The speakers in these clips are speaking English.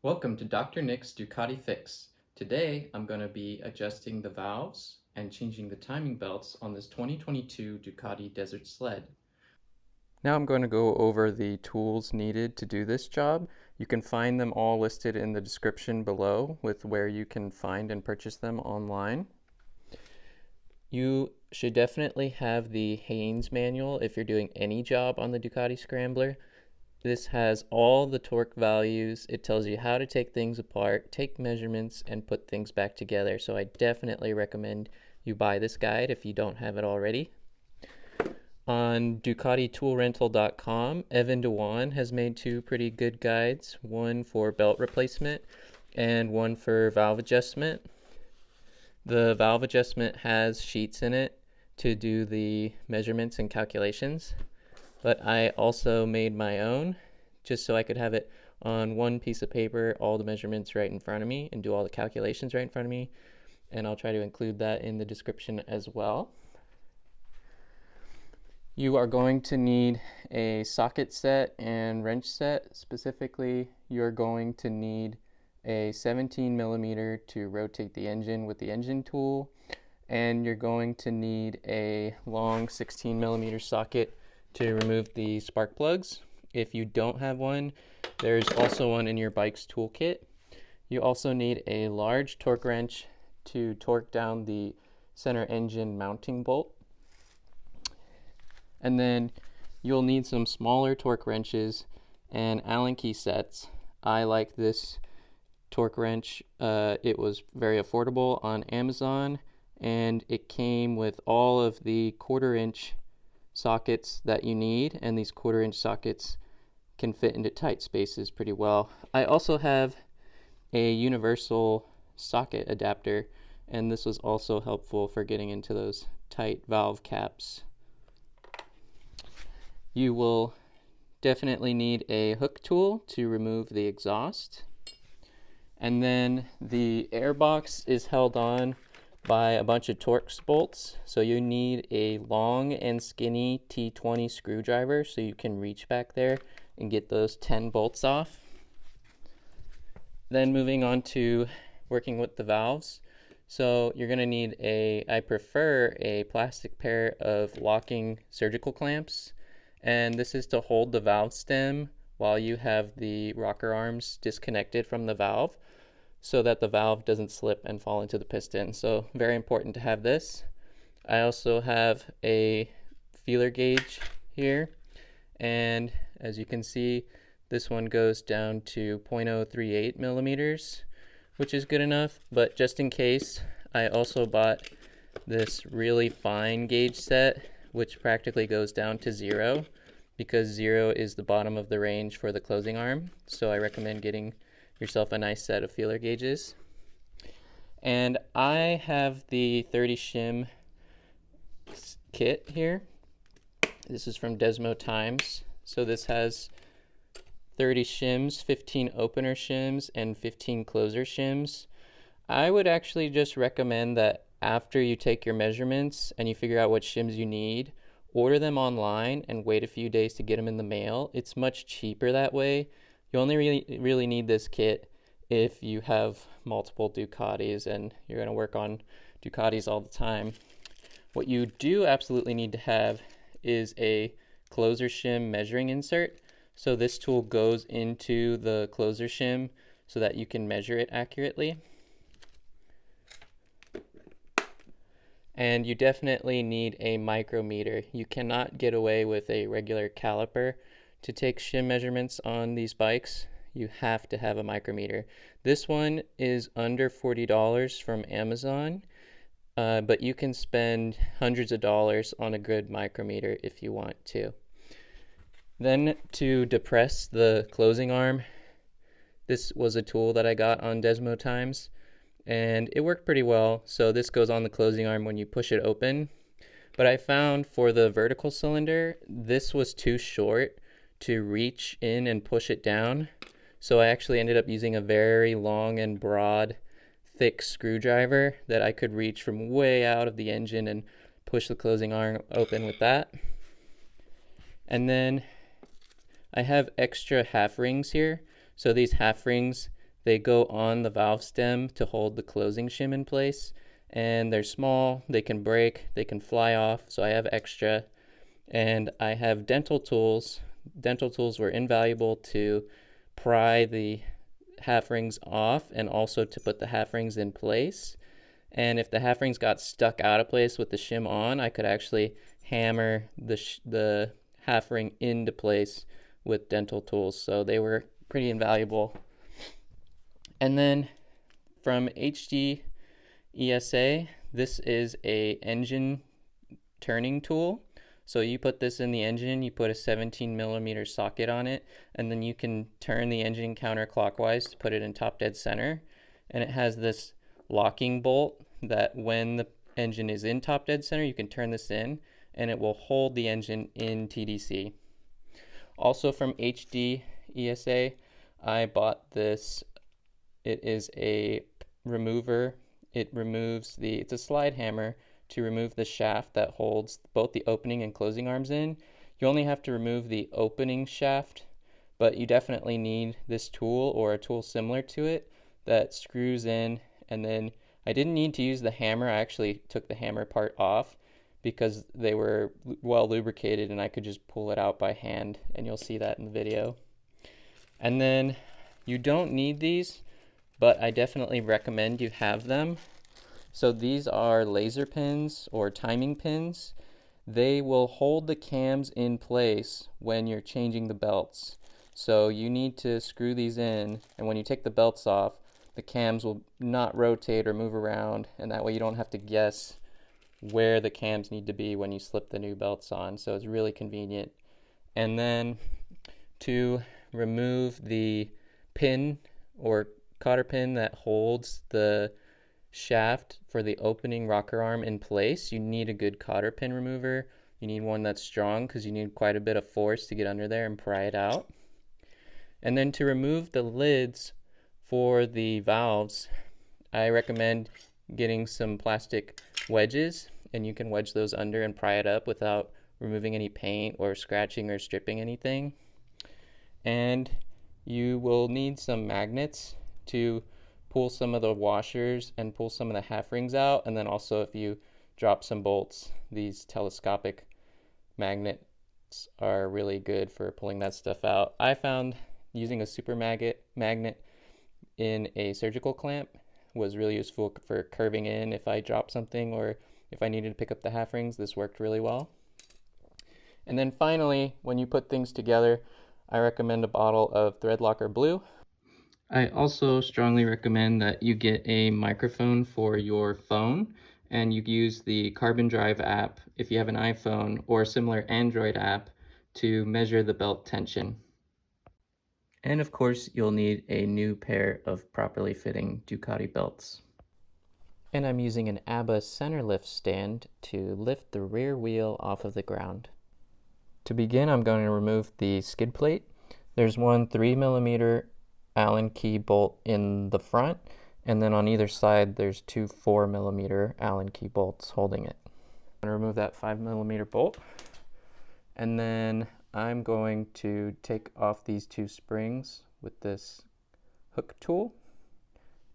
Welcome to Dr. Nick's Ducati Fix. Today I'm going to be adjusting the valves and changing the timing belts on this 2022 Ducati Desert Sled. Now I'm going to go over the tools needed to do this job. You can find them all listed in the description below with where you can find and purchase them online. You should definitely have the Haynes manual if you're doing any job on the Ducati Scrambler. This has all the torque values. It tells you how to take things apart, take measurements, and put things back together. So I definitely recommend you buy this guide if you don't have it already. On DucatiToolRental.com, Evan Dewan has made two pretty good guides, one for belt replacement and one for valve adjustment. The valve adjustment has sheets in it to do the measurements and calculations, but I also made my own just so I could have it on one piece of paper, all the measurements right in front of me, and do all the calculations right in front of me, and I'll try to include that in the description as well. You are going to need a socket set and wrench set. Specifically, you're going to need a 17 millimeter to rotate the engine with the engine tool, and you're going to need a long 16 millimeter socket to remove the spark plugs. If you don't have one, there's also one in your bike's toolkit. You also need a large torque wrench to torque down the center engine mounting bolt. And then you'll need some smaller torque wrenches and Allen key sets. I like this torque wrench. It was very affordable on Amazon, and it came with all of the 1/4 inch sockets that you need, and these 1/4 inch sockets can fit into tight spaces pretty well. I also have a universal socket adapter, and this was also helpful for getting into those tight valve caps. You will definitely need a hook tool to remove the exhaust. And then the airbox is held on by a bunch of Torx bolts. So you need a long and skinny T20 screwdriver so you can reach back there and get those 10 bolts off. Then moving on to working with the valves. So you're going to need I prefer a plastic pair of locking surgical clamps. And this is to hold the valve stem while you have the rocker arms disconnected from the valve so that the valve doesn't slip and fall into the piston. So very important to have this. I also have a feeler gauge here, and as you can see, this one goes down to 0.038 millimeters, which is good enough, but just in case, I also bought this really fine gauge set, which practically goes down to 0, because 0 is the bottom of the range for the closing arm. So I recommend getting yourself a nice set of feeler gauges. And I have the 30 Shim kit here. This is from Desmo Times. So this has 30 shims, 15 opener shims, and 15 closer shims. I would actually just recommend that after you take your measurements and you figure out what shims you need, order them online and wait a few days to get them in the mail. It's much cheaper that way. You only really need this kit if you have multiple Ducatis and you're going to work on Ducatis all the time. What you do absolutely need to have is a closer shim measuring insert. So this tool goes into the closer shim so that you can measure it accurately. And you definitely need a micrometer. You cannot get away with a regular caliper to take shim measurements on these bikes. You have to have a micrometer. This one is under $40 from Amazon, but you can spend hundreds of dollars on a good micrometer if you want to. Then to depress the closing arm, this was a tool that I got on Desmo Times, and it worked pretty well. So this goes on the closing arm when you push it open. But I found for the vertical cylinder, this was too short to reach in and push it down. So I actually ended up using a very long and broad, thick screwdriver that I could reach from way out of the engine and push the closing arm open with that. And then I have extra half rings here. So these half rings, They go on the valve stem to hold the closing shim in place, and they're small, they can break, they can fly off, so I have extra. And I have dental tools. Dental tools were invaluable to pry the half rings off and also to put the half rings in place. And if the half rings got stuck out of place with the shim on, I could actually hammer the half ring into place with dental tools. So they were pretty invaluable. And then from HD ESA, this is a engine turning tool. So you put this in the engine, you put a 17mm socket on it, and then you can turn the engine counterclockwise to put it in top dead center. And it has this locking bolt that when the engine is in top dead center, you can turn this in and it will hold the engine in TDC. Also from HD ESA, I bought this. It is a remover. It's a slide hammer to remove the shaft that holds both the opening and closing arms in. You only have to remove the opening shaft, but you definitely need this tool or a tool similar to it that screws in. And then I didn't need to use the hammer. I actually took the hammer part off because they were well lubricated and I could just pull it out by hand, and you'll see that in the video. And then you don't need these, but I definitely recommend you have them. So these are laser pins or timing pins. They will hold the cams in place when you're changing the belts. So you need to screw these in, and when you take the belts off, the cams will not rotate or move around, and that way you don't have to guess where the cams need to be when you slip the new belts on. So it's really convenient. And then to remove the pin or cotter pin that holds the shaft for the opening rocker arm in place, you need a good cotter pin remover. You need one that's strong because you need quite a bit of force to get under there and pry it out. And then to remove the lids for the valves, I recommend getting some plastic wedges, and you can wedge those under and pry it up without removing any paint or scratching or stripping anything. And you will need some magnets to pull some of the washers and pull some of the half rings out. And then also, if you drop some bolts, these telescopic magnets are really good for pulling that stuff out. I found using a super magnet in a surgical clamp was really useful for curving in if I dropped something or if I needed to pick up the half rings. This worked really well. And then finally, when you put things together, I recommend a bottle of Thread Locker Blue. I also strongly recommend that you get a microphone for your phone, and you use the Carbon Drive app if you have an iPhone or a similar Android app to measure the belt tension. And of course, you'll need a new pair of properly fitting Ducati belts. And I'm using an ABBA center lift stand to lift the rear wheel off of the ground. To begin, I'm going to remove the skid plate. There's one 3mm Allen key bolt in the front, and then on either side there's two 4mm Allen key bolts holding it. I'm going to remove that 5mm bolt, and then I'm going to take off these two springs with this hook tool.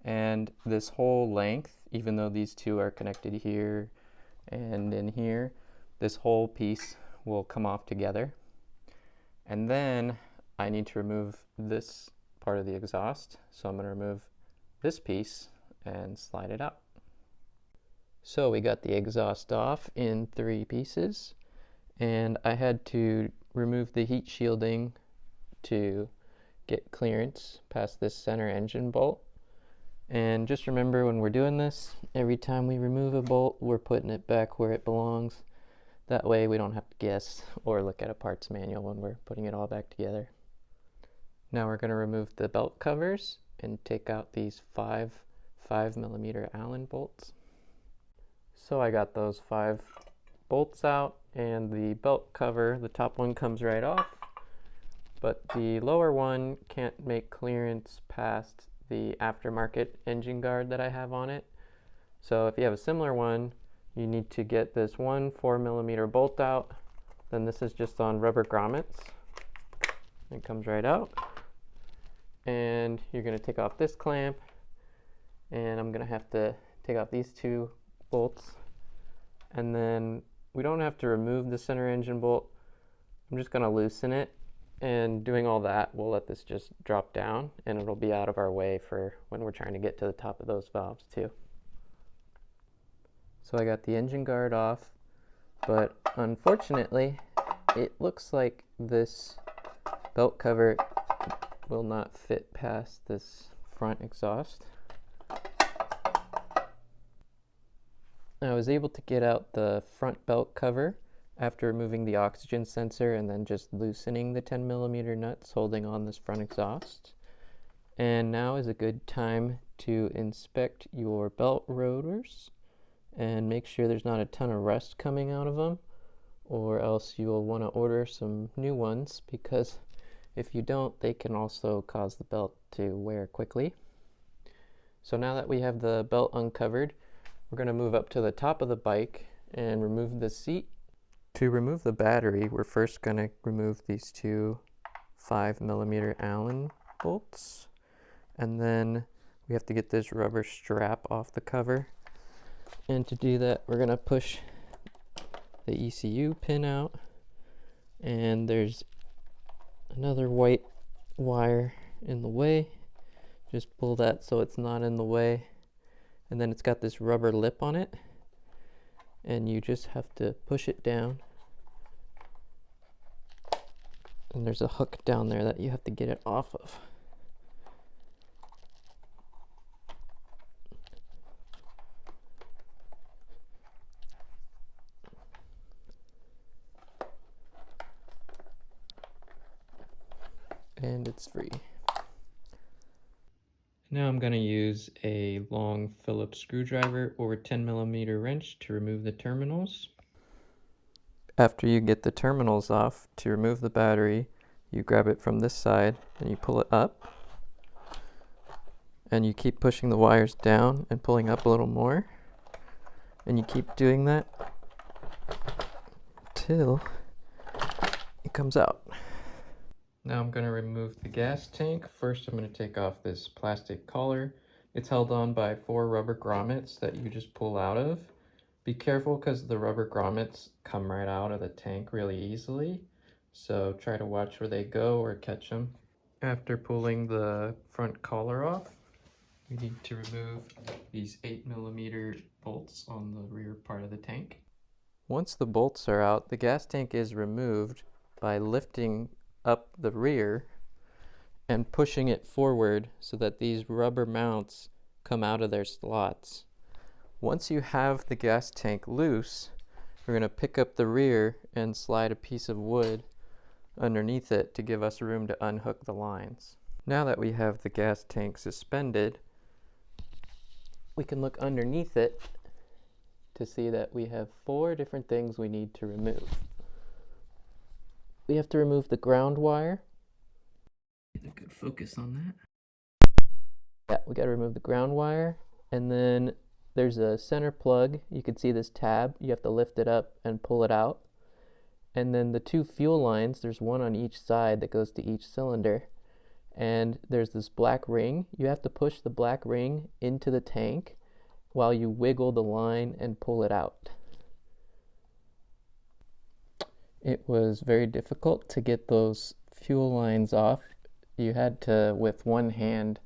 And this whole length, even though these two are connected here and in here, this whole piece will come off together. And then I need to remove this part of the exhaust, so I'm going to remove this piece and slide it out. So we got the exhaust off in 3 pieces, and I had to remove the heat shielding to get clearance past this center engine bolt. And just remember, when we're doing this, every time we remove a bolt, we're putting it back where it belongs. That way we don't have to guess or look at a parts manual when we're putting it all back together. Now we're going to remove the belt covers and take out these 5mm Allen bolts. So I got those 5 bolts out, and the belt cover, the top one comes right off, but the lower one can't make clearance past the aftermarket engine guard that I have on it. So if you have a similar one, you need to get this one 4mm bolt out. Then this is just on rubber grommets. It comes right out. and you're going to take off this clamp, and I'm going to have to take off these two bolts, and then we don't have to remove the center engine bolt. I'm just going to loosen it, and doing all that, we'll let this just drop down, and it'll be out of our way for when we're trying to get to the top of those valves too. So I got the engine guard off, but unfortunately it looks like this belt cover will not fit past this front exhaust. I was able to get out the front belt cover after removing the oxygen sensor and then just loosening the 10mm nuts holding on this front exhaust. And now is a good time to inspect your belt rotors and make sure there's not a ton of rust coming out of them, or else you'll want to order some new ones, because if you don't, they can also cause the belt to wear quickly. So now that we have the belt uncovered, we're going to move up to the top of the bike and remove the seat. To remove the battery, we're first going to remove these two 5mm Allen bolts, and then we have to get this rubber strap off the cover. And to do that, we're going to push the ECU pin out, and there's another white wire in the way. Just pull that so it's not in the way, and then it's got this rubber lip on it, and you just have to push it down, and there's a hook down there that you have to get it off of. And it's free. Now I'm going to use a long Phillips screwdriver or 10mm wrench to remove the terminals. After you get the terminals off, to remove the battery, you grab it from this side and you pull it up. And you keep pushing the wires down and pulling up a little more. And you keep doing that till it comes out. Now I'm going to remove the gas tank. First I'm going to take off this plastic collar. It's held on by 4 rubber grommets that you just pull out of. Be careful because the rubber grommets come right out of the tank really easily, so try to watch where they go or catch them. After pulling the front collar off, we need to remove these 8mm bolts on the rear part of the tank. Once the bolts are out, the gas tank is removed by lifting up the rear and pushing it forward so that these rubber mounts come out of their slots. Once you have the gas tank loose, we're going to pick up the rear and slide a piece of wood underneath it to give us room to unhook the lines. Now that we have the gas tank suspended, we can look underneath it to see that we have 4 different things we need to remove. We have to remove the ground wire. Get a good focus on that. Yeah, we got to remove the ground wire, and then there's a center plug. You can see this tab. You have to lift it up and pull it out. And then the 2 fuel lines, there's one on each side that goes to each cylinder. And there's this black ring. You have to push the black ring into the tank while you wiggle the line and pull it out. It was very difficult to get those fuel lines off. You had to, with one hand,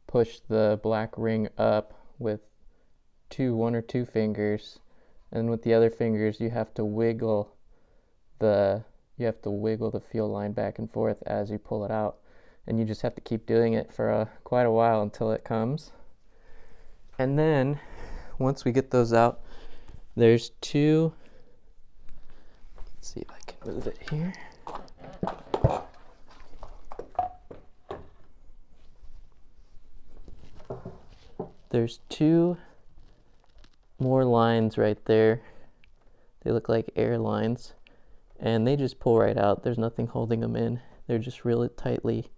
push the black ring up with 1 or 2 fingers, and with the other fingers you have to wiggle the fuel line back and forth as you pull it out, and you just have to keep doing it for quite a while until it comes. And then once we get those out, there's 2. Let's see if I can move it here. There's 2 more lines right there. They look like air lines, and they just pull right out. There's nothing holding them in. They're just really tightly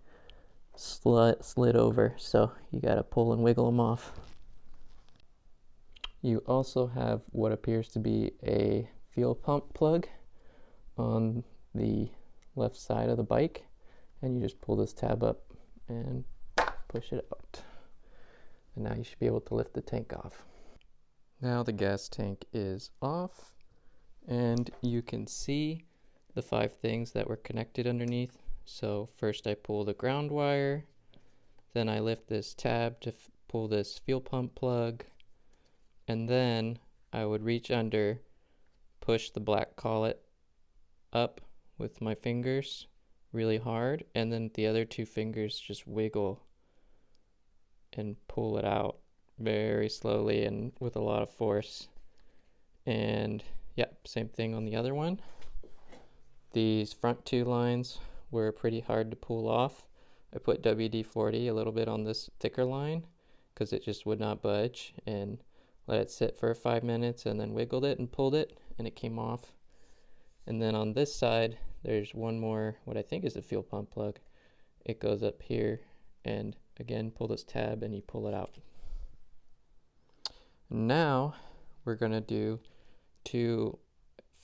slid over, so you gotta pull and wiggle them off. You also have what appears to be a fuel pump plug on the left side of the bike, and you just pull this tab up and push it out. And now you should be able to lift the tank off. Now the gas tank is off, and you can see the 5 things that were connected underneath. So first I pull the ground wire, then I lift this tab to pull this fuel pump plug, and then I would reach under, push the black collet up with my fingers really hard, and then the other 2 fingers just wiggle and pull it out very slowly and with a lot of force. And yep, same thing on the other one. These front 2 lines were pretty hard to pull off. I put WD-40 a little bit on this thicker line because it just would not budge, and let it sit for 5 minutes and then wiggled it and pulled it, and it came off. And then on this side there's one more, what I think is a fuel pump plug. It goes up here, and again, pull this tab and you pull it out. Now we're gonna do 2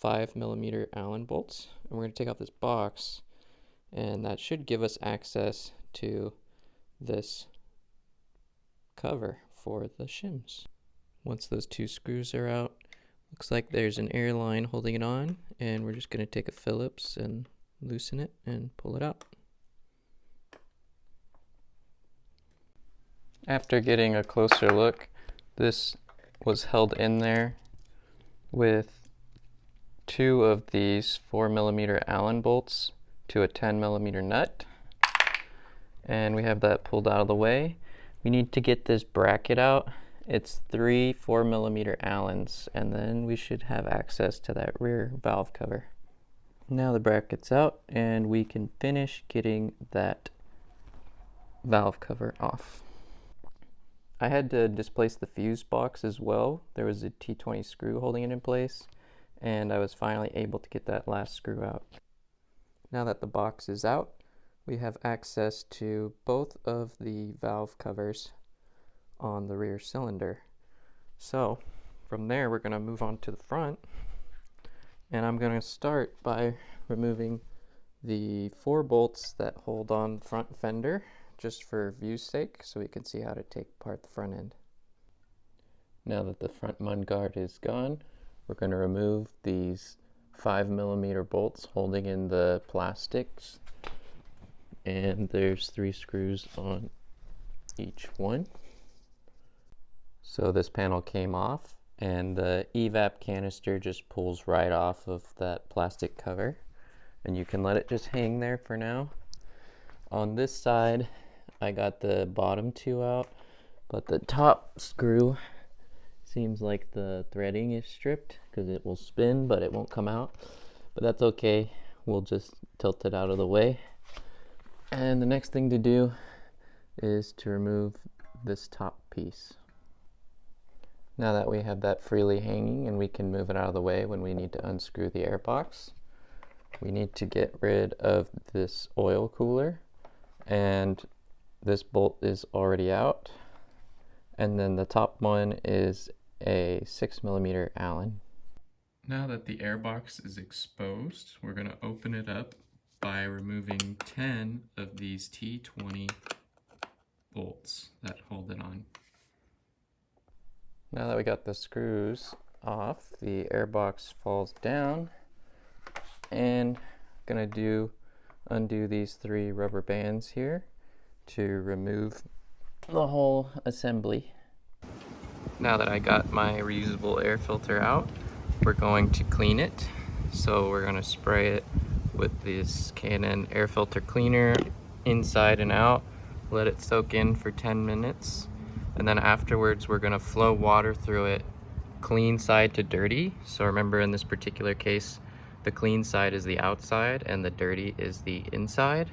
5mm Allen bolts, and we're gonna take off this box, and that should give us access to this cover for the shims. Once those 2 screws are out, looks like there's an air line holding it on, and we're just gonna take a Phillips and loosen it and pull it out. After getting a closer look, this was held in there with 2 of these 4mm Allen bolts to a 10mm nut, and we have that pulled out of the way. We need to get this bracket out. It's 3 4mm Allens, and then we should have access to that rear valve cover. Now the bracket's out, and we can finish getting that valve cover off. I had to displace the fuse box as well. There was a T20 screw holding it in place, and I was finally able to get that last screw out. Now that the box is out, we have access to both of the valve covers on the rear cylinder. So from there we're going to move on to the front, and I'm going to start by removing the 4 bolts that hold on the front fender, just for view's sake, so we can see how to take apart the front end. Now that the front mudguard is gone, we're going to remove these 5mm bolts holding in the plastics, and there's 3 screws on each one. So this panel came off, and the evap canister just pulls right off of that plastic cover, and you can let it just hang there for now. On this side, I got the bottom 2 out, but the top screw seems like the threading is stripped because it will spin but it won't come out, but that's okay. We'll just tilt it out of the way. And the next thing to do is to remove this top piece. Now that we have that freely hanging and we can move it out of the way when we need to unscrew the airbox, we need to get rid of this oil cooler, and this bolt is already out, and then the top one is a 6mm Allen. Now that the airbox is exposed, we're going to open it up by removing 10 of these T20 bolts that hold it on. Now that we got the screws off, the airbox falls down, and I'm going to undo these 3 rubber bands here to remove the whole assembly. Now that I got my reusable air filter out, we're going to clean it. So we're going to spray it with this Canon air filter cleaner inside and out, let it soak in for 10 minutes, and then afterwards we're going to flow water through it, clean side to dirty. So remember, in this particular case, the clean side is the outside and the dirty is the inside.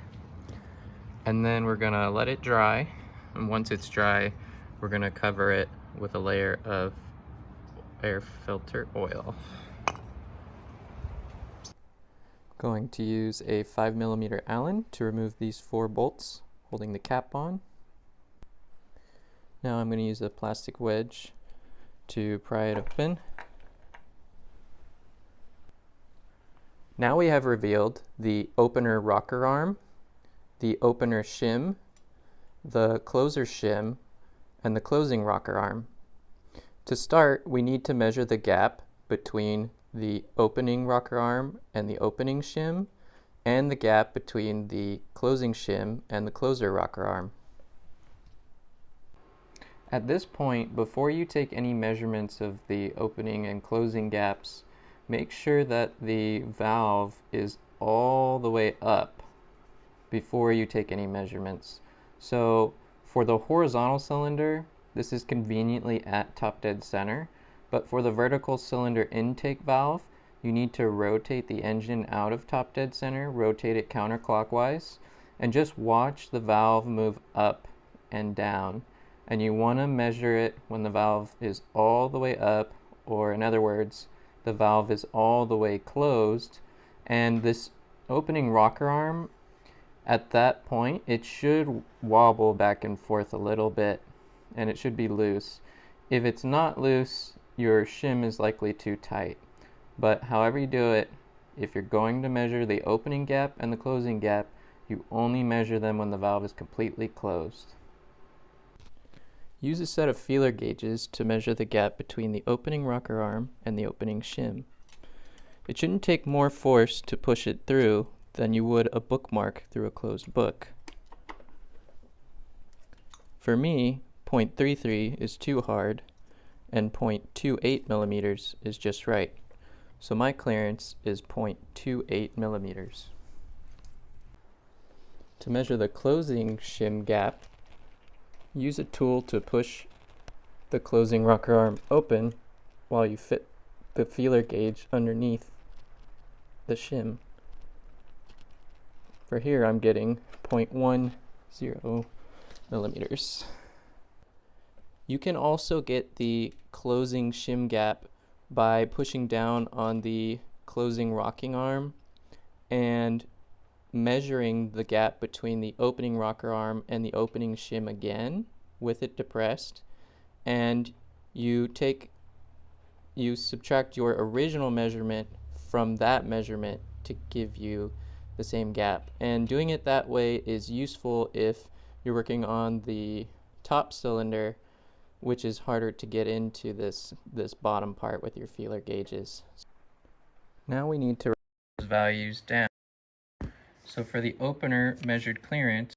And then we're gonna let it dry, and once it's dry, we're gonna cover it with a layer of air filter oil. Going to use a 5mm Allen to remove these 4 bolts holding the cap on. Now I'm going to use a plastic wedge to pry it open. Now we have revealed the opener rocker arm, the opener shim, the closer shim, and the closing rocker arm. To start, we need to measure the gap between the opening rocker arm and the opening shim, and the gap between the closing shim and the closer rocker arm. At this point, before you take any measurements of the opening and closing gaps, make sure that the valve is all the way up before you take any measurements. So for the horizontal cylinder, this is conveniently at top dead center, but for the vertical cylinder intake valve, you need to rotate the engine out of top dead center, rotate it counterclockwise, and just watch the valve move up and down. And you want to measure it when the valve is all the way up, or in other words, the valve is all the way closed. And this opening rocker arm, at that point, it should wobble back and forth a little bit, and it should be loose. If it's not loose, your shim is likely too tight. But however you do it, if you're going to measure the opening gap and the closing gap, you only measure them when the valve is completely closed. Use a set of feeler gauges to measure the gap between the opening rocker arm and the opening shim. It shouldn't take more force to push it through than you would a bookmark through a closed book. For me, 0.33 is too hard, and 0.28 millimeters is just right. So my clearance is 0.28 millimeters. To measure the closing shim gap, use a tool to push the closing rocker arm open while you fit the feeler gauge underneath the shim. For here, I'm getting 0.10 millimeters. You can also get the closing shim gap by pushing down on the closing rocking arm and measuring the gap between the opening rocker arm and the opening shim again with it depressed, and you subtract your original measurement from that measurement to give you the same gap. And doing it that way is useful if you're working on the top cylinder, which is harder to get into this bottom part with your feeler gauges. Now we need to write those values down. So for the opener measured clearance,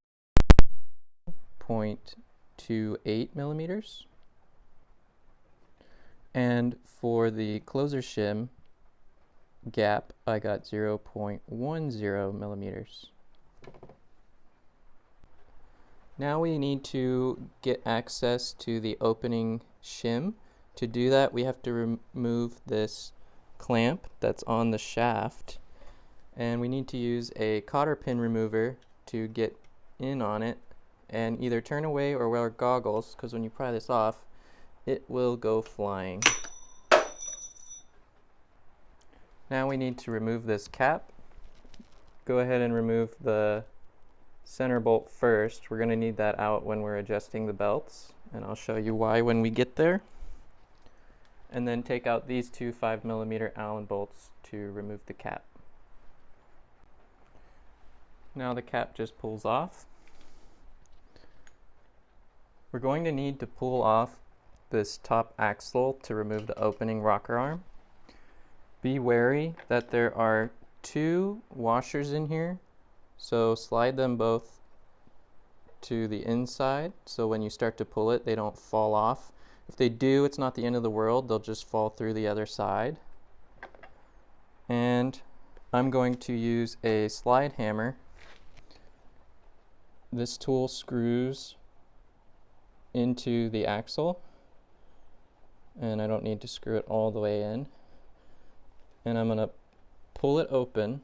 0.28 millimeters. And for the closer shim gap, I got 0.10 millimeters. Now we need to get access to the opening shim. To do that, we have to remove this clamp that's on the shaft, and we need to use a cotter pin remover to get in on it, and either turn away or wear goggles, because when you pry this off, it will go flying. Now we need to remove this cap. Go ahead and remove the center bolt first. We're going to need that out when we're adjusting the belts, and I'll show you why when we get there. And then take out these two 5mm Allen bolts to remove the cap. Now the cap just pulls off. We're going to need to pull off this top axle to remove the opening rocker arm. Be wary that there are two washers in here, so slide them both to the inside so when you start to pull it, they don't fall off. If they do, it's not the end of the world, they'll just fall through the other side. And I'm going to use a slide hammer. This tool screws into the axle, and I don't need to screw it all the way in. And I'm going to pull it open.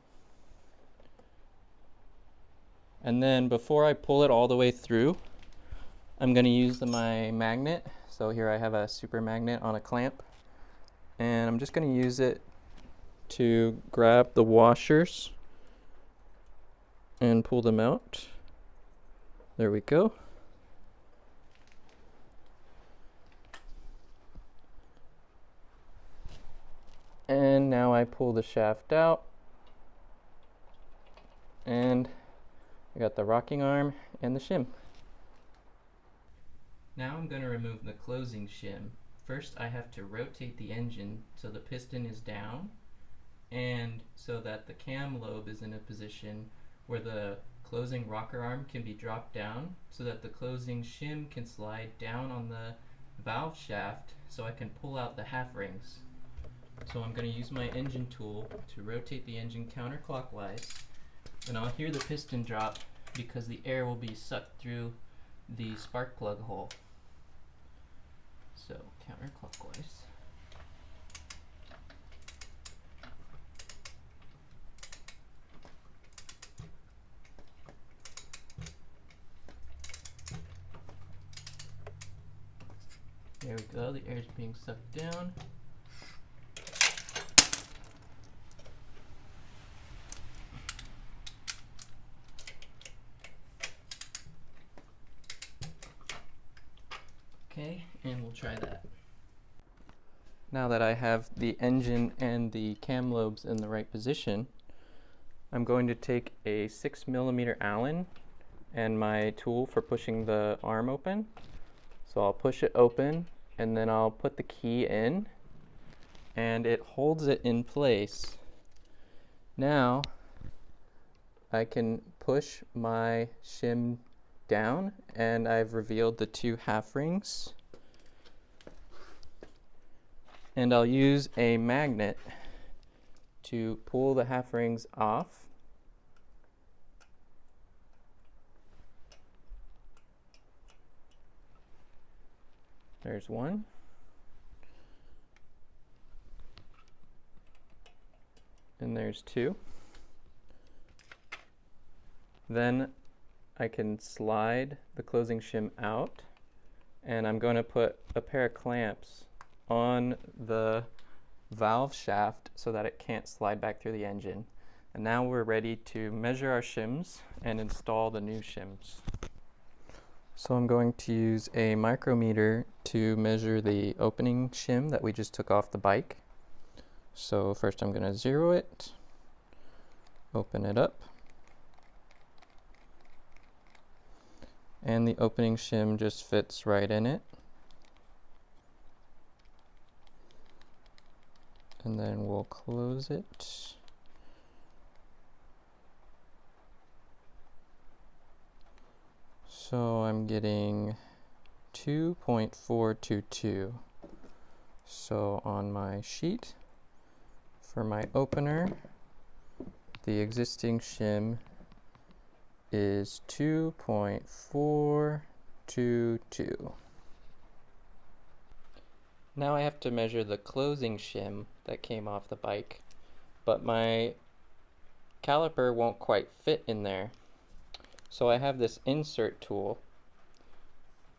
And then before I pull it all the way through, I'm going to use my magnet. So here I have a super magnet on a clamp, and I'm just going to use it to grab the washers and pull them out. There we go. And now I pull the shaft out, and I got the rocking arm and the shim. Now I'm going to remove the closing shim. First I have to rotate the engine so the piston is down and so that the cam lobe is in a position where the closing rocker arm can be dropped down so that the closing shim can slide down on the valve shaft so I can pull out the half rings. So I'm going to use my engine tool to rotate the engine counterclockwise, and I'll hear the piston drop because the air will be sucked through the spark plug hole. So counterclockwise. There we go, the air is being sucked down. Okay, and we'll try that. Now that I have the engine and the cam lobes in the right position, I'm going to take a 6mm Allen and my tool for pushing the arm open. So I'll push it open and then I'll put the key in and it holds it in place. Now I can push my shim down and I've revealed the two half rings, and I'll use a magnet to pull the half rings off. There's one. And there's two. Then I can slide the closing shim out, and I'm going to put a pair of clamps on the valve shaft so that it can't slide back through the engine. And now we're ready to measure our shims and install the new shims. So I'm going to use a micrometer to measure the opening shim that we just took off the bike. So first I'm going to zero it, open it up, and the opening shim just fits right in it. And then we'll close it. So I'm getting 2.422. So on my sheet, for my opener, the existing shim is 2.422. Now I have to measure the closing shim that came off the bike, but my caliper won't quite fit in there. So I have this insert tool,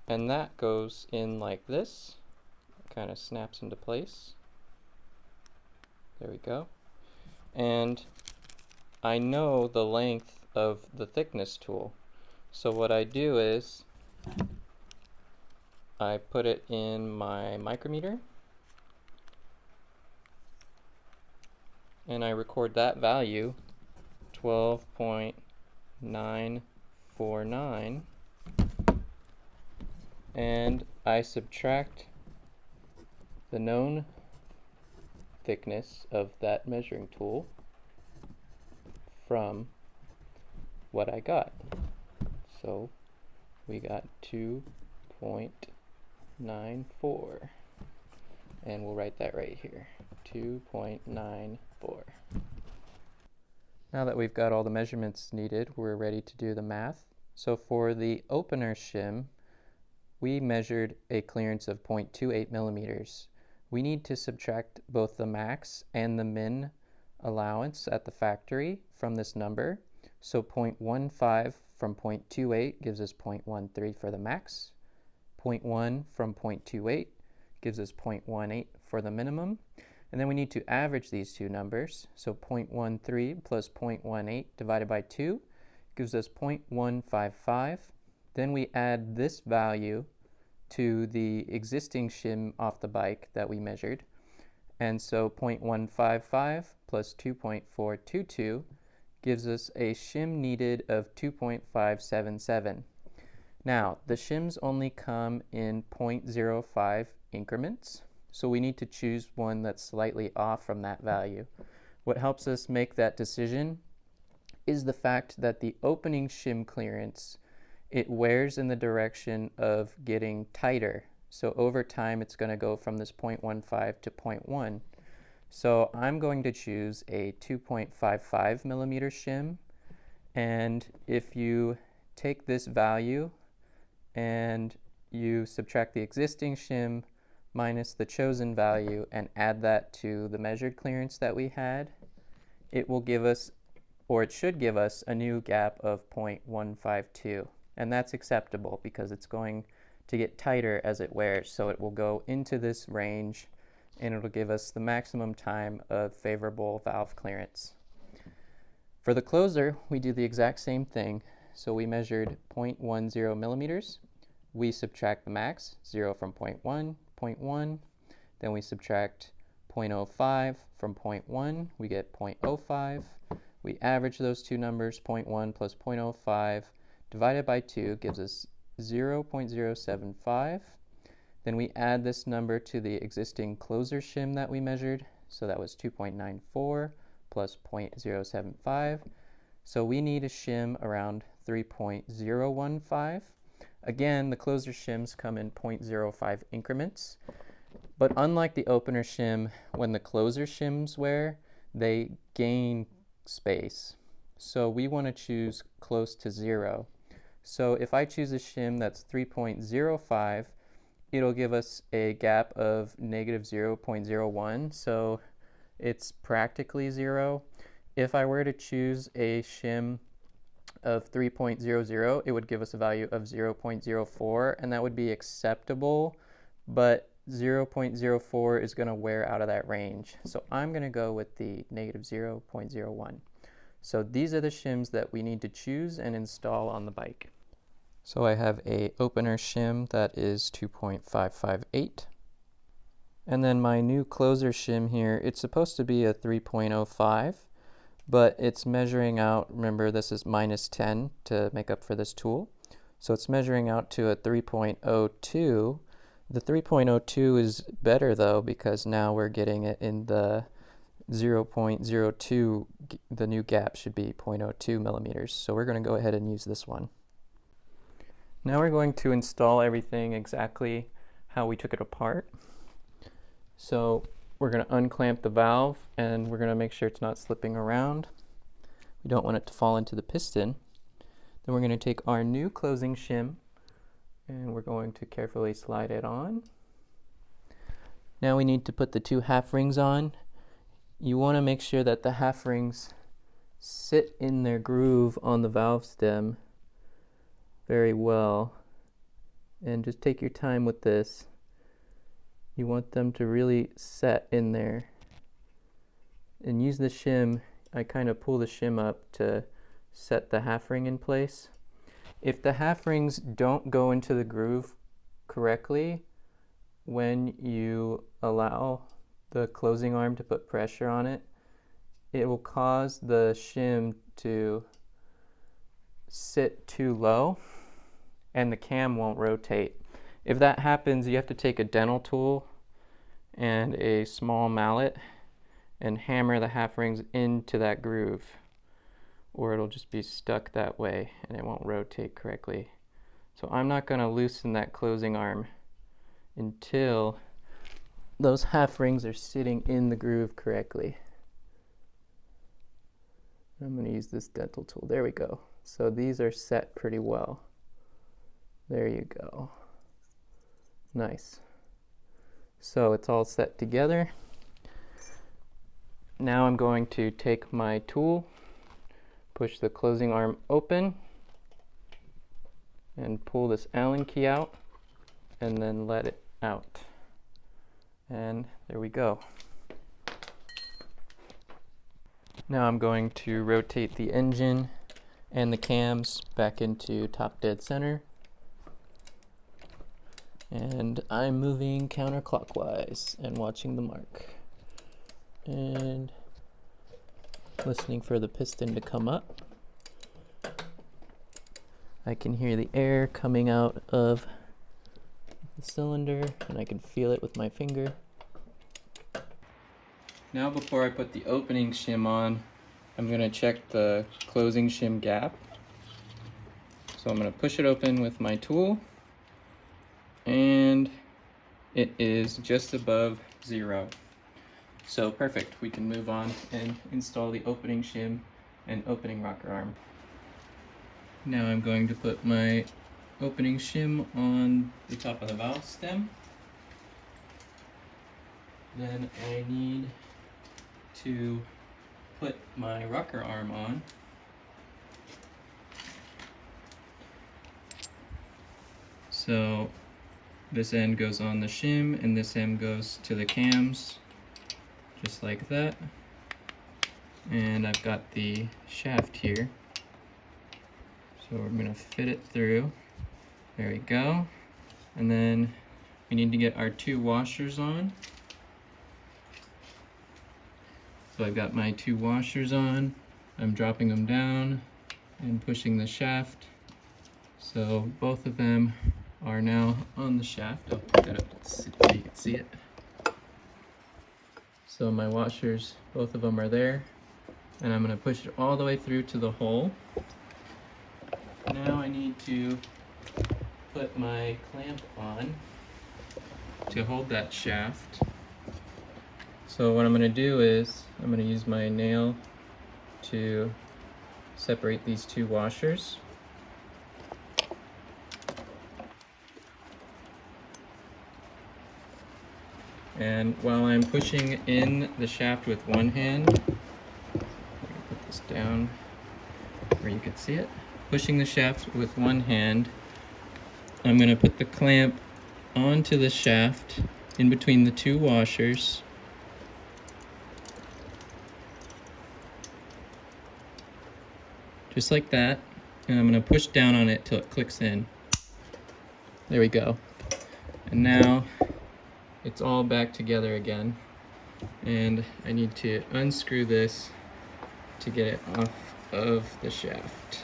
and that goes in like this, kind of snaps into place. There we go. And I know the length of the thickness tool. So what I do is I put it in my micrometer and I record that value, 12.949, and I subtract the known thickness of that measuring tool from what I got. So we got 2.94, and we'll write that right here, 2.94. Now that we've got all the measurements needed, we're ready to do the math. So for the opener shim, we measured a clearance of 0.28 millimeters. We need to subtract both the max and the min allowance at the factory from this number. So 0.15 from 0.28 gives us 0.13 for the max. 0.1 from 0.28 gives us 0.18 for the minimum. And then we need to average these two numbers. So 0.13 plus 0.18 divided by 2 gives us 0.155. Then we add this value to the existing shim off the bike that we measured. And so 0.155 plus 2.422 gives us a shim needed of 2.577. Now, the shims only come in 0.05 increments, so we need to choose one that's slightly off from that value. What helps us make that decision is the fact that the opening shim clearance, it wears in the direction of getting tighter. So over time, it's going to go from this 0.15 to 0.1. So I'm going to choose a 2.55 millimeter shim. And if you take this value and you subtract the existing shim minus the chosen value and add that to the measured clearance that we had, it will give us, or it should give us, a new gap of 0.152. And that's acceptable because it's going to get tighter as it wears. So it will go into this range and it'll give us the maximum time of favorable valve clearance. For the closer, we do the exact same thing. So we measured 0.10 millimeters. We subtract the max, 0 from 0.1, 0.1. Then we subtract 0.05 from 0.1. We get 0.05. We average those two numbers, 0.1 plus 0.05, divided by 2 gives us 0.075. Then we add this number to the existing closer shim that we measured. So that was 2.94 plus 0.075. So we need a shim around 3.015. Again, the closer shims come in 0.05 increments. But unlike the opener shim, when the closer shims wear, they gain space. So we want to choose close to 0. So if I choose a shim that's 3.05, it'll give us a gap of negative 0.01. So it's practically 0. If I were to choose a shim of 3.00, it would give us a value of 0.04, and that would be acceptable, but 0.04 is going to wear out of that range. So I'm going to go with the negative 0.01. So these are the shims that we need to choose and install on the bike. So I have a opener shim that is 2.558. And then my new closer shim here, it's supposed to be a 3.05, but it's measuring out, remember this is minus 10 to make up for this tool. So it's measuring out to a 3.02. The 3.02 is better though, because now we're getting it in the 0.02, the new gap should be 0.02 millimeters. So we're going to go ahead and use this one. Now we're going to install everything exactly how we took it apart. So we're going to unclamp the valve and we're going to make sure it's not slipping around. We don't want it to fall into the piston. Then we're going to take our new closing shim and we're going to carefully slide it on. Now we need to put the two half rings on. You want to make sure that the half rings sit in their groove on the valve stem very well. And just take your time with this. You want them to really set in there. And use the shim. I kind of pull the shim up to set the half ring in place. If the half rings don't go into the groove correctly, when you allow the closing arm to put pressure on it, it will cause the shim to sit too low and the cam won't rotate. If that happens, you have to take a dental tool and a small mallet and hammer the half rings into that groove, or it'll just be stuck that way and it won't rotate correctly. So I'm not going to loosen that closing arm until those half rings are sitting in the groove correctly. I'm going to use this dental tool. There we go. So these are set pretty well. There you go. Nice. So it's all set together. Now I'm going to take my tool, push the closing arm open, and pull this Allen key out, and then let it out. And there we go. Now I'm going to rotate the engine and the cams back into top dead center. And I'm moving counterclockwise and watching the mark. And listening for the piston to come up. I can hear the air coming out of the cylinder, and I can feel it with my finger. Now before I put the opening shim on, I'm going to check the closing shim gap. So I'm going to push it open with my tool, and it is just above 0. So perfect, we can move on and install the opening shim and opening rocker arm. Now I'm going to put my opening shim on the top of the valve stem. Then I need to put my rocker arm on. So this end goes on the shim and this end goes to the cams, just like that. And I've got the shaft here. So we're going to fit it through. There we go. And then we need to get our 2 washers on. So I've got my 2 washers on. I'm dropping them down and pushing the shaft. So both of them are now on the shaft. I'll put that up so you can see it. So my washers, both of them are there. And I'm going to push it all the way through to the hole. Now I need to put my clamp on to hold that shaft. So what I'm going to do is I'm going to use my nail to separate these 2 washers. And while I'm pushing in the shaft with one hand, let me put this down where you can see it. Pushing the shaft with one hand, I'm going to put the clamp onto the shaft in between the 2 washers. Just like that. And I'm going to push down on it till it clicks in. There we go. And now it's all back together again. And I need to unscrew this to get it off of the shaft.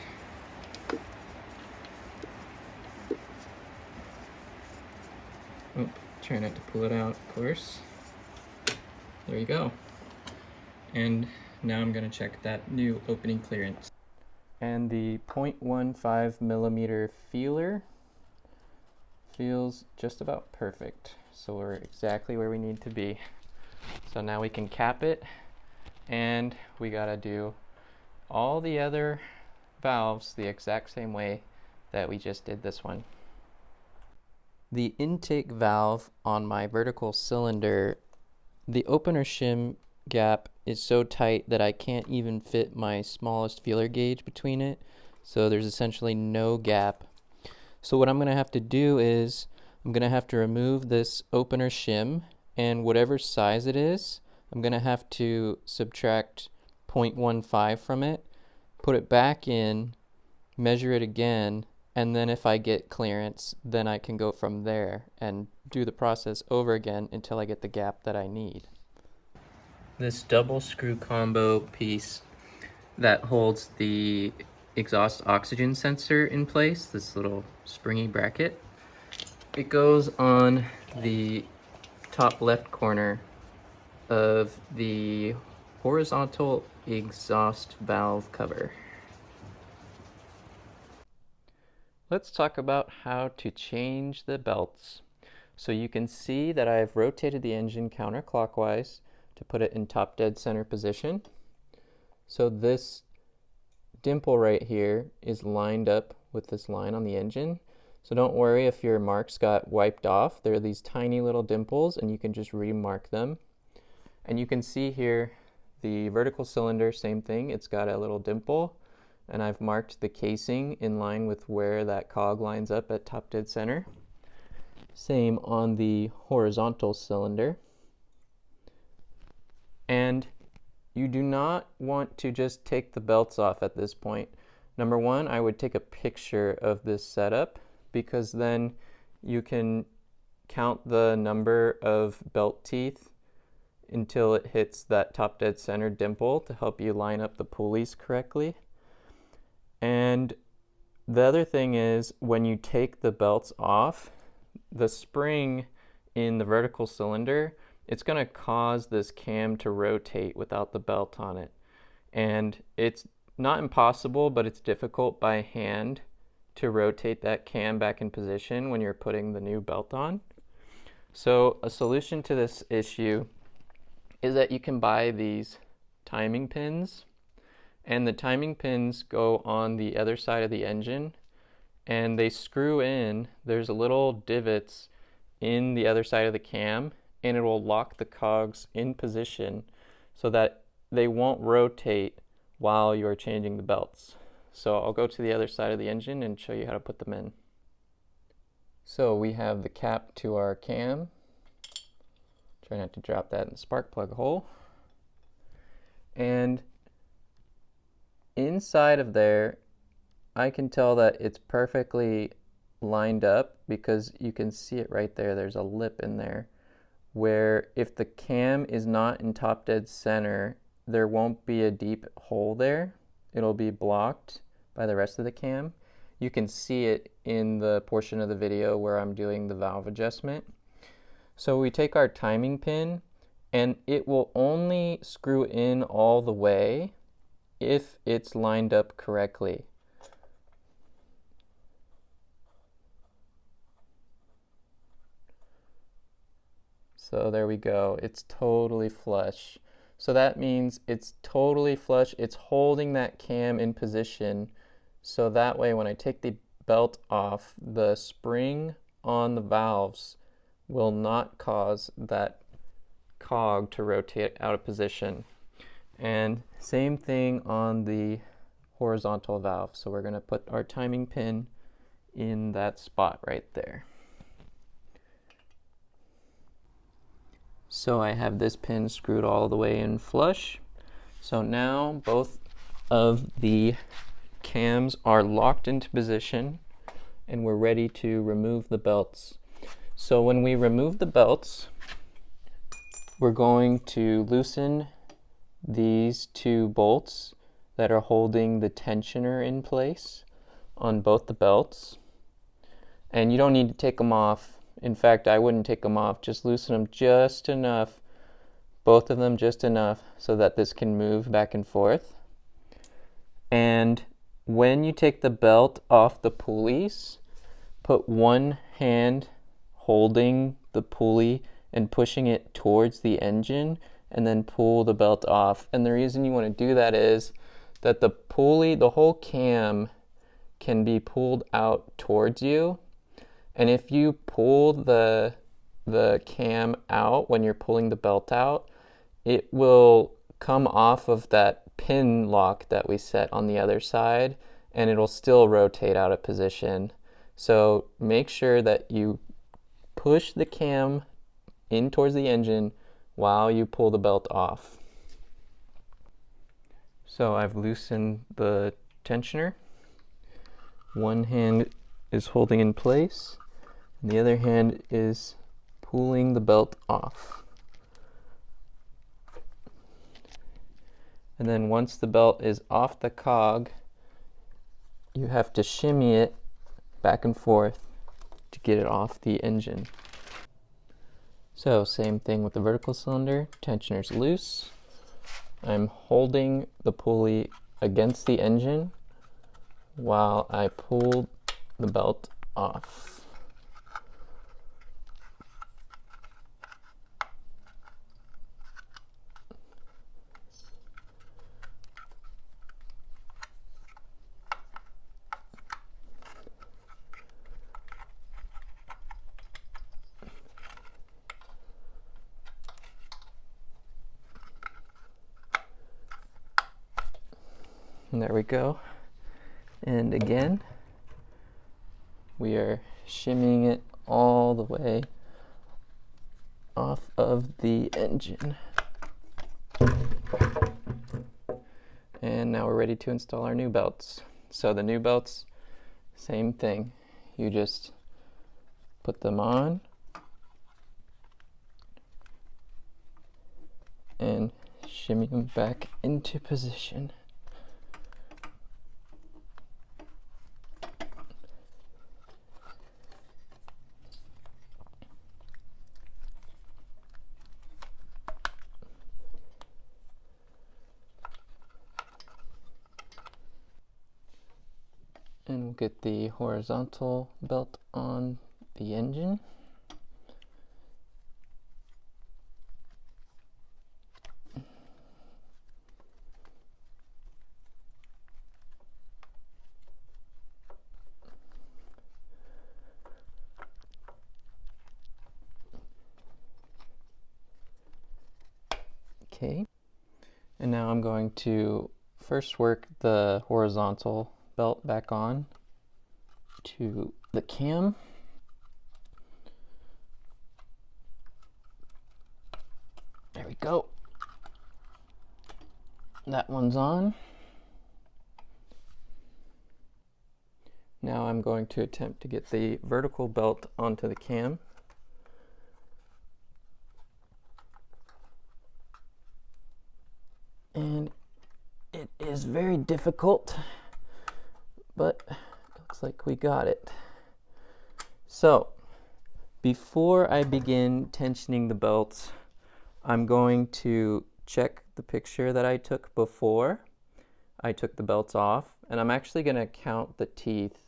Oh, try not to pull it out, of course. There you go. And now I'm going to check that new opening clearance. And the 0.15 millimeter feeler feels just about perfect. So we're exactly where we need to be. So now we can cap it, and we gotta do all the other valves the exact same way that we just did this one. The intake valve on my vertical cylinder, the opener shim gap is so tight that I can't even fit my smallest feeler gauge between it. So there's essentially no gap. So what I'm going to have to do is I'm going to have to remove this opener shim, and whatever size it is, I'm going to have to subtract 0.15 from it, put it back in, measure it again, and then if I get clearance, then I can go from there and do the process over again until I get the gap that I need. This double screw combo piece that holds the exhaust oxygen sensor in place, this little springy bracket, it goes on the top left corner of the horizontal exhaust valve cover. Let's talk about how to change the belts. So you can see that I've rotated the engine counterclockwise to put it in top dead center position. So this dimple right here is lined up with this line on the engine. So don't worry if your marks got wiped off. There are these tiny little dimples and you can just remark them. And you can see here the vertical cylinder, same thing, it's got a little dimple. And I've marked the casing in line with where that cog lines up at top dead center. Same on the horizontal cylinder. And you do not want to just take the belts off at this point. Number one, I would take a picture of this setup, because then you can count the number of belt teeth until it hits that top dead center dimple to help you line up the pulleys correctly. And The other thing is when you take the belts off, the spring in the vertical cylinder, it's going to cause this cam to rotate without the belt on it. And it's not impossible, but it's difficult by hand to rotate that cam back in position when you're putting the new belt on. So a solution to this issue is that you can buy these timing pins, and the timing pins go on the other side of the engine, and they screw in. There's little divots in the other side of the cam, and it will lock the cogs in position so that they won't rotate while you're changing the belts. So I'll go to the other side of the engine and show you how to put them in. So we have the cap to our cam. Try not to drop that in the spark plug hole. And inside of there, I can tell that it's perfectly lined up because you can see it right there. There's a lip in there where if the cam is not in top dead center, there won't be a deep hole there. It'll be blocked by the rest of the cam. You can see it in the portion of the video where I'm doing the valve adjustment. So we take our timing pin, and it will only screw in all the way if it's lined up correctly. So there we go. It's totally flush. So that means it's totally flush. It's holding that cam in position. So that way when I take the belt off, the spring on the valves will not cause that cog to rotate out of position. And same thing on the horizontal valve. So we're going to put our timing pin in that spot right there. So I have this pin screwed all the way in flush. So now both of the cams are locked into position and we're ready to remove the belts. So when we remove the belts, we're going to loosen these two bolts that are holding the tensioner in place on both the belts. And you don't need to take them off. In fact, I wouldn't take them off. Just loosen them just enough, both of them just enough, so that this can move back and forth. And when you take the belt off the pulleys, put one hand holding the pulley and pushing it towards the engine, and then pull the belt off. And the reason you want to do that is that the pulley, the whole cam, can be pulled out towards you. And if you pull the cam out when you're pulling the belt out, it will come off of that pin lock that we set on the other side, and it'll still rotate out of position. So make sure that you push the cam in towards the engine while you pull the belt off. So I've loosened the tensioner. One hand is holding in place, and the other hand is pulling the belt off. And then once the belt is off the cog, you have to shimmy it back and forth to get it off the engine. So same thing with the vertical cylinder, tensioner's loose. I'm holding the pulley against the engine while I pull the belt off. And there we go. And again, we are shimmying it all the way off of the engine. And now we're ready to install our new belts. So the new belts, same thing. You just put them on and shimmy them back into position. And we'll get the horizontal belt on the engine. Okay, and now I'm going to first work the horizontal belt back on to the cam. There we go. That one's on. Now I'm going to attempt to get the vertical belt onto the cam. And it is very difficult, but it looks like we got it. So, before I begin tensioning the belts, I'm going to check the picture that I took before I took the belts off, and I'm actually going to count the teeth.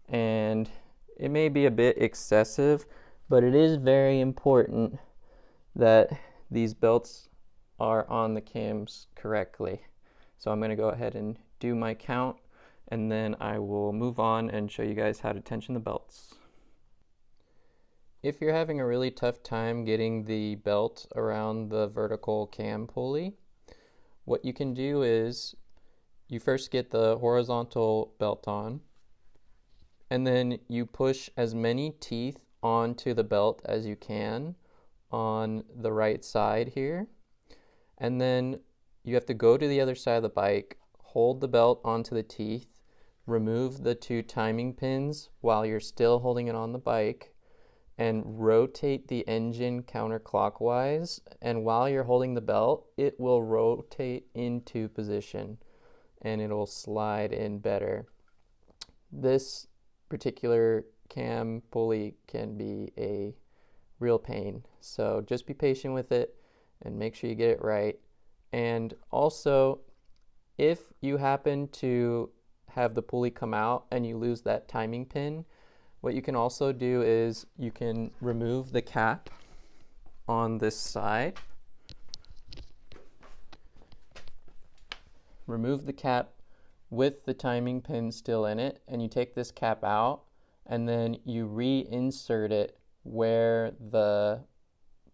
And it may be a bit excessive, but it is very important that these belts are on the cams correctly. So I'm going to go ahead and do my count, and then I will move on and show you guys how to tension the belts. If you're having a really tough time getting the belt around the vertical cam pulley, what you can do is you first get the horizontal belt on, and then you push as many teeth onto the belt as you can on the right side here. And then you have to go to the other side of the bike, hold the belt onto the teeth, remove the 2 timing pins while you're still holding it on the bike, and rotate the engine counterclockwise. And while you're holding the belt, it will rotate into position and it'll slide in better. This particular cam pulley can be a real pain, so just be patient with it and make sure you get it right. And also, if you happen to have the pulley come out and you lose that timing pin, what you can also do is you can remove the cap on this side. Remove the cap with the timing pin still in it, and you take this cap out and then you reinsert it where the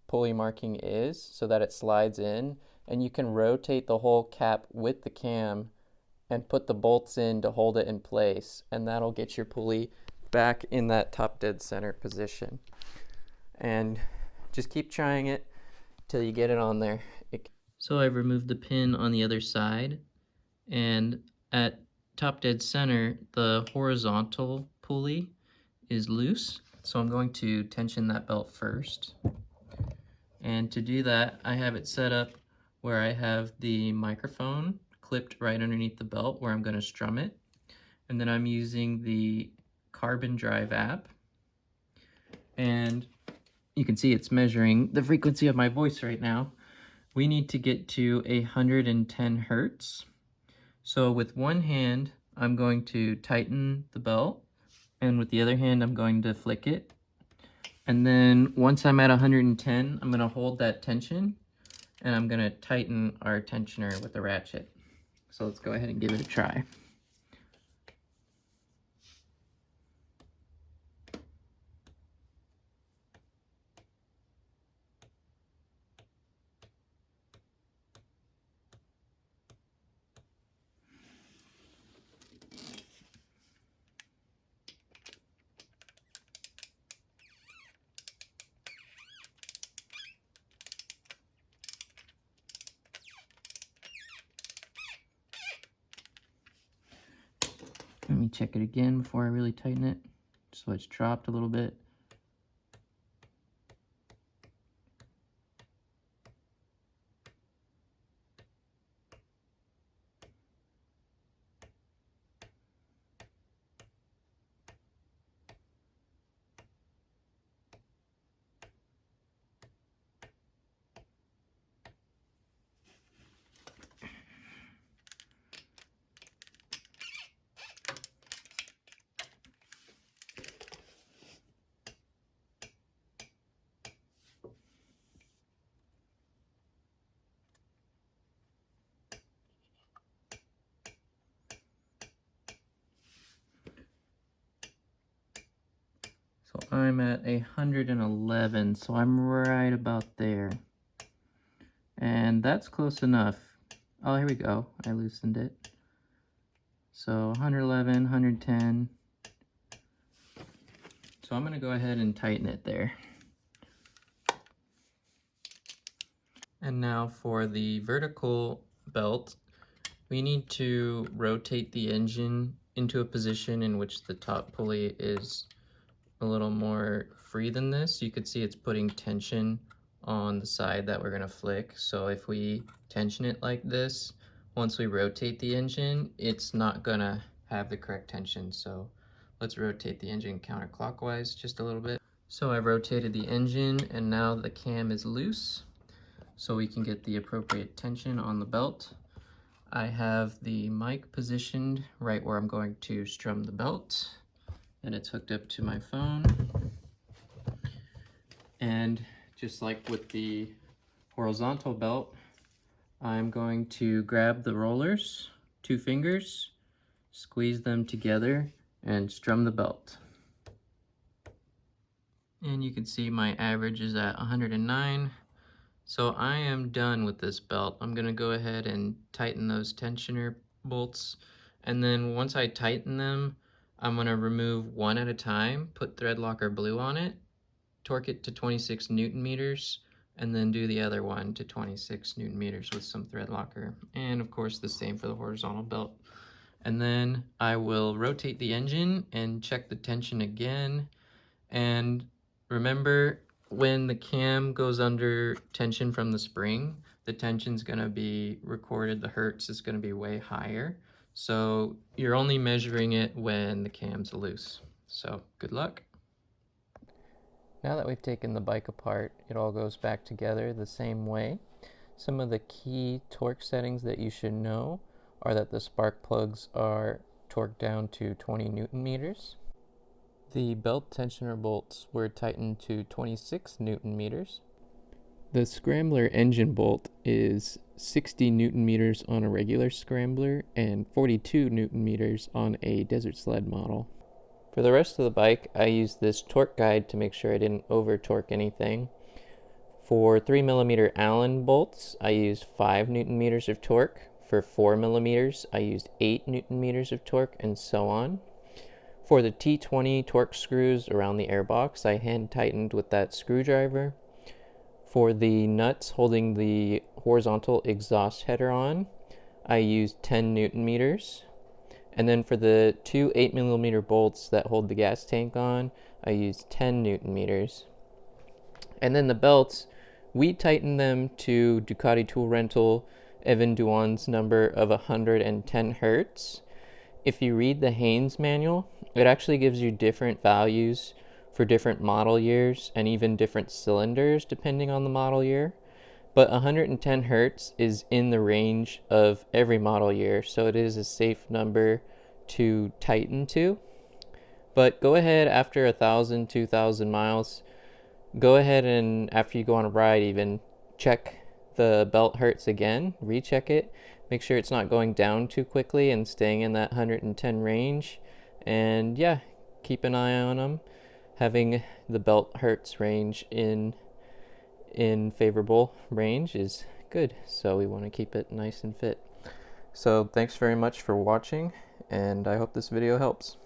pulley marking is so that it slides in, and you can rotate the whole cap with the cam and put the bolts in to hold it in place, and that'll get your pulley back in that top dead center position. And just keep trying it till you get it on there. So I've removed the pin on the other side, and at top dead center the horizontal pulley is loose, so I'm going to tension that belt first. And to do that, I have it set up where I have the microphone clipped right underneath the belt where I'm going to strum it, and then I'm using the Carbon Drive app, and you can see it's measuring the frequency of my voice right now. We need to get to 110 hertz. So with one hand, I'm going to tighten the belt, and with the other hand, I'm going to flick it. And then once I'm at 110, I'm going to hold that tension, and I'm going to tighten our tensioner with the ratchet. So let's go ahead and give it a try. Let me check it again before I really tighten it, so it's dropped a little bit. I'm at 111, so I'm right about there. And that's close enough. Oh, here we go. I loosened it. So 111, 110. So I'm going to go ahead and tighten it there. And now for the vertical belt, we need to rotate the engine into a position in which the top pulley is a little more free than this. You could see it's putting tension on the side that we're going to flick. So if we tension it like this, once we rotate the engine, it's not going to have the correct tension. So let's rotate the engine counterclockwise just a little bit. So I rotated the engine and now the cam is loose, so we can get the appropriate tension on the belt. I have the mic positioned right where I'm going to strum the belt, and it's hooked up to my phone. And just like with the horizontal belt, I'm going to grab the rollers, 2 fingers, squeeze them together, and strum the belt. And you can see my average is at 109. So I am done with this belt. I'm gonna go ahead and tighten those tensioner bolts. And then once I tighten them, I'm gonna remove one at a time, put thread locker blue on it, torque it to 26 Newton meters, and then do the other one to 26 Newton meters with some thread locker. And of course the same for the horizontal belt. And then I will rotate the engine and check the tension again. And remember, when the cam goes under tension from the spring, the tension's gonna be recorded, the hertz is gonna be way higher. So you're only measuring it when the cam's loose. So good luck. Now that we've taken the bike apart, it all goes back together the same way. Some of the key torque settings that you should know are that the spark plugs are torqued down to 20 Newton meters. The belt tensioner bolts were tightened to 26 Newton meters. The Scrambler engine bolt is 60 Newton meters on a regular Scrambler and 42 Newton meters on a Desert Sled model. For the rest of the bike, I used this torque guide to make sure I didn't over torque anything. For 3mm Allen bolts, I used 5 Newton meters of torque. For 4mm, I used 8 Newton meters of torque, and so on. For the T20 torque screws around the airbox, I hand tightened with that screwdriver. For the nuts holding the horizontal exhaust header on, I used 10 Newton meters. And then for the 2 8mm bolts that hold the gas tank on, I used 10 Newton meters. And then the belts, we tightened them to Ducati Tool Rental Evan Duan's number of 110 hertz. If you read the Haynes manual, it actually gives you different values for different model years and even different cylinders depending on the model year. But 110 hertz is in the range of every model year, so it is a safe number to tighten to. But go ahead after 1,000, 2,000 miles, go ahead and after you go on a ride even, check the belt hertz again, recheck it. Make sure it's not going down too quickly and staying in that 110 range. And yeah, keep an eye on them. Having the belt hertz range in favorable range is good. So we want to keep it nice and fit. So thanks very much for watching, and I hope this video helps.